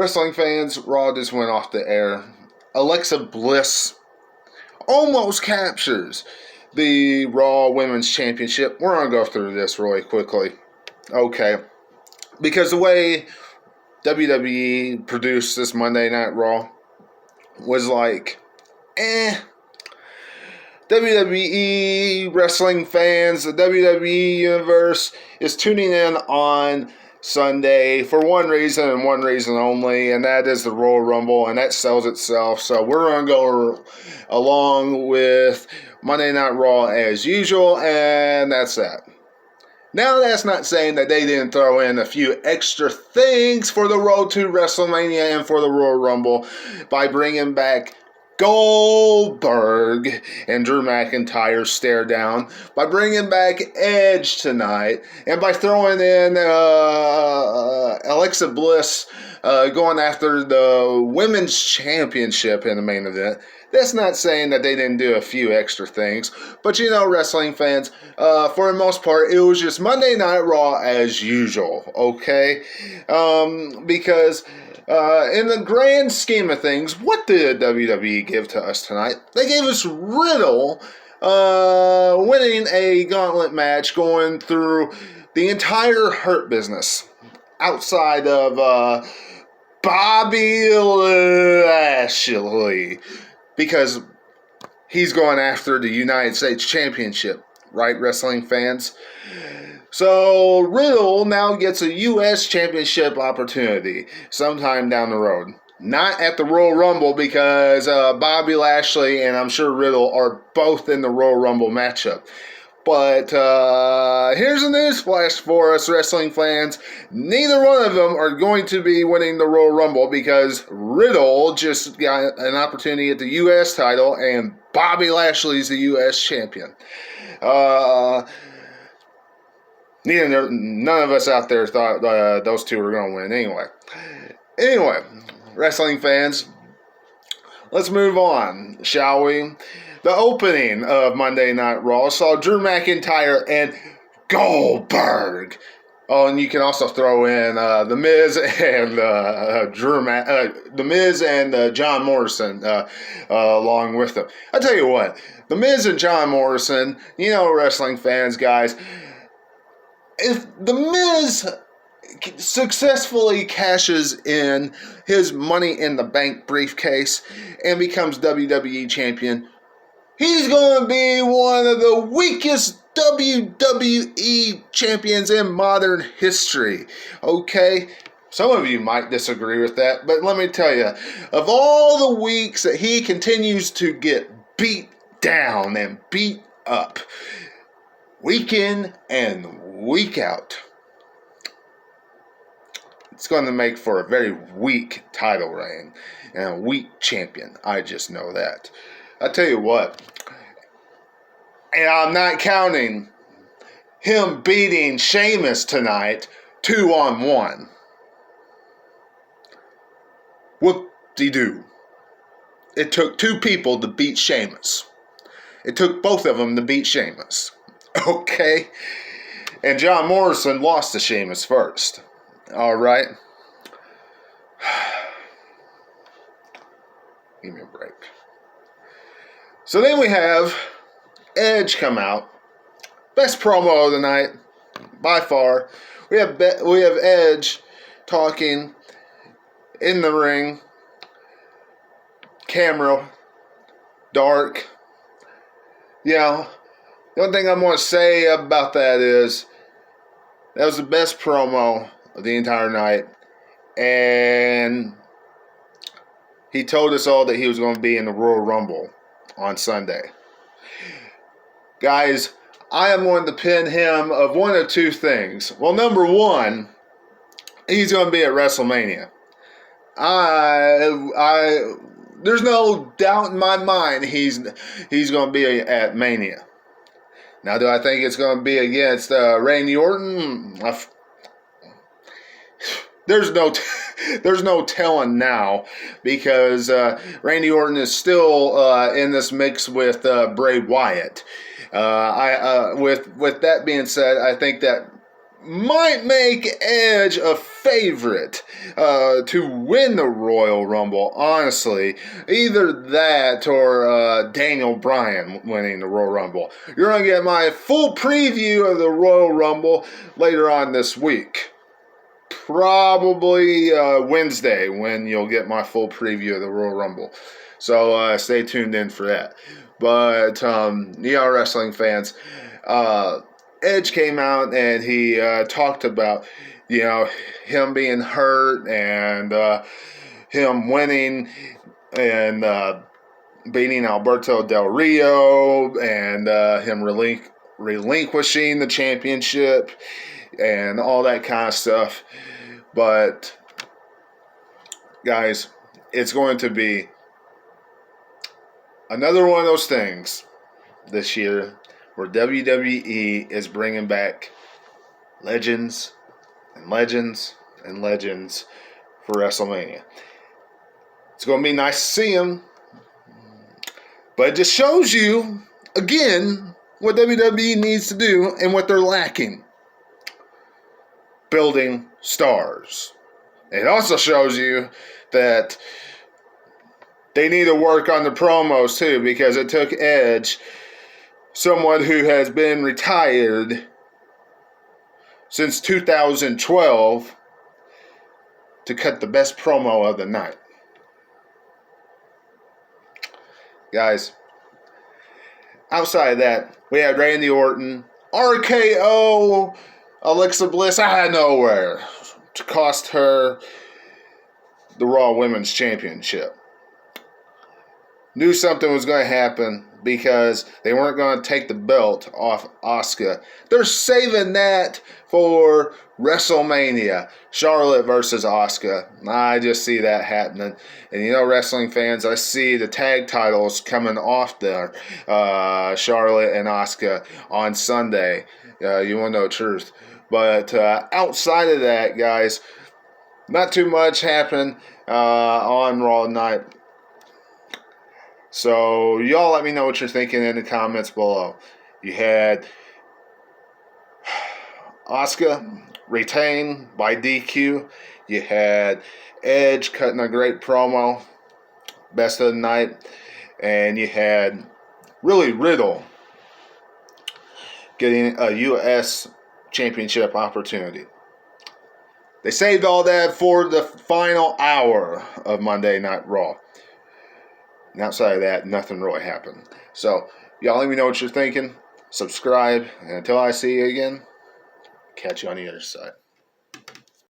Wrestling fans, Raw just went off the air. Alexa Bliss almost captures the Raw Women's Championship. We're going to go through this really quickly. Okay. Because the way WWE produced this Monday Night Raw was like, WWE wrestling fans, the WWE universe is tuning in on Sunday for one reason and one reason only, and that is the Royal Rumble, and that sells itself. So we're going to go along with Monday Night Raw as usual, and that's that. Now, that's not saying that they didn't throw in a few extra things for the road to WrestleMania and for the Royal Rumble by bringing back Goldberg and Drew McIntyre stare down, by bringing back Edge tonight, and by throwing in Alexa Bliss going after the Women's Championship in the main event. That's not saying that they didn't do a few extra things, but you know, wrestling fans, for the most part, it was just Monday Night Raw as usual, okay? Because in the grand scheme of things, what did WWE give to us tonight? They gave us Riddle winning a gauntlet match, going through the entire Hurt Business outside of Bobby Lashley, because he's going after the United States Championship, right, wrestling fans? So Riddle now gets a U.S. Championship opportunity sometime down the road. Not at the Royal Rumble, because Bobby Lashley and I'm sure Riddle are both in the Royal Rumble matchup. But here's a newsflash for us wrestling fans. Neither one of them are going to be winning the Royal Rumble, because Riddle just got an opportunity at the U.S. title and Bobby Lashley's the U.S. champion. None of us out there thought those two were going to win Anyway, wrestling fans, let's move on, shall we? The opening of Monday Night Raw saw Drew McIntyre and Goldberg. Oh, and you can also throw in The Miz and The Miz and John Morrison along with them. I tell you what, The Miz and John Morrison, you know, wrestling fans, guys, if The Miz successfully cashes in his Money in the Bank briefcase and becomes WWE champion, he's going to be one of the weakest WWE champions in modern history, okay? Some of you might disagree with that, but let me tell you, of all the weeks that he continues to get beat down and beat up, week in and week out, it's going to make for a very weak title reign and a weak champion. I just know that. I tell you what, and I'm not counting him beating Sheamus tonight 2-on-1. Whoop-de-doo. It took two people to beat Sheamus. It took both of them to beat Sheamus. Okay? And John Morrison lost to Sheamus first. Alright? Give me a break. So then we have Edge come out. Best promo of the night, by far. We have Edge talking in the ring. Camera, dark. You know, the only thing I'm going to say about that is that was the best promo of the entire night. And he told us all that he was going to be in the Royal Rumble on Sunday. Guys, I am going to pin him of one of two things. Well, number one, he's going to be at WrestleMania. There's no doubt in my mind he's going to be at Mania. Now, do I think it's going to be against Randy Orton? There's no telling now, because Randy Orton is still in this mix with Bray Wyatt. With that being said, I think that might make Edge a favorite to win the Royal Rumble, honestly. Either that or Daniel Bryan winning the Royal Rumble. You're going to get my full preview of the Royal Rumble later on this week. Probably Wednesday when you'll get my full preview of the Royal Rumble. So stay tuned in for that. But, wrestling fans, Edge came out and he talked about, him being hurt and him winning and beating Alberto Del Rio and him relinquishing the championship and all that kind of stuff. But, guys, it's going to be another one of those things this year where WWE is bringing back legends and legends and legends for WrestleMania. It's going to be nice to see them, but it just shows you, again, what WWE needs to do and what they're lacking. Building stars. It also shows you that they need to work on the promos too, because it took Edge, someone who has been retired since 2012, to cut the best promo of the night. Guys, outside of that, we had Randy Orton, RKO, Alexa Bliss out of nowhere to cost her the Raw Women's Championship. Knew something was going to happen because they weren't going to take the belt off Asuka. They're saving that for WrestleMania. Charlotte versus Asuka. I just see that happening. And wrestling fans, I see the tag titles coming off there. Charlotte and Asuka on Sunday. You want to know the truth. But outside of that, guys, not too much happened on Raw tonight. So, y'all let me know what you're thinking in the comments below. You had Asuka retain by DQ. You had Edge cutting a great promo, best of the night. And you had really Riddle getting a U.S. championship opportunity. They saved all that for the final hour of Monday Night Raw. And outside of that, nothing really happened. So, y'all let me know what you're thinking. Subscribe. And until I see you again, catch you on the other side.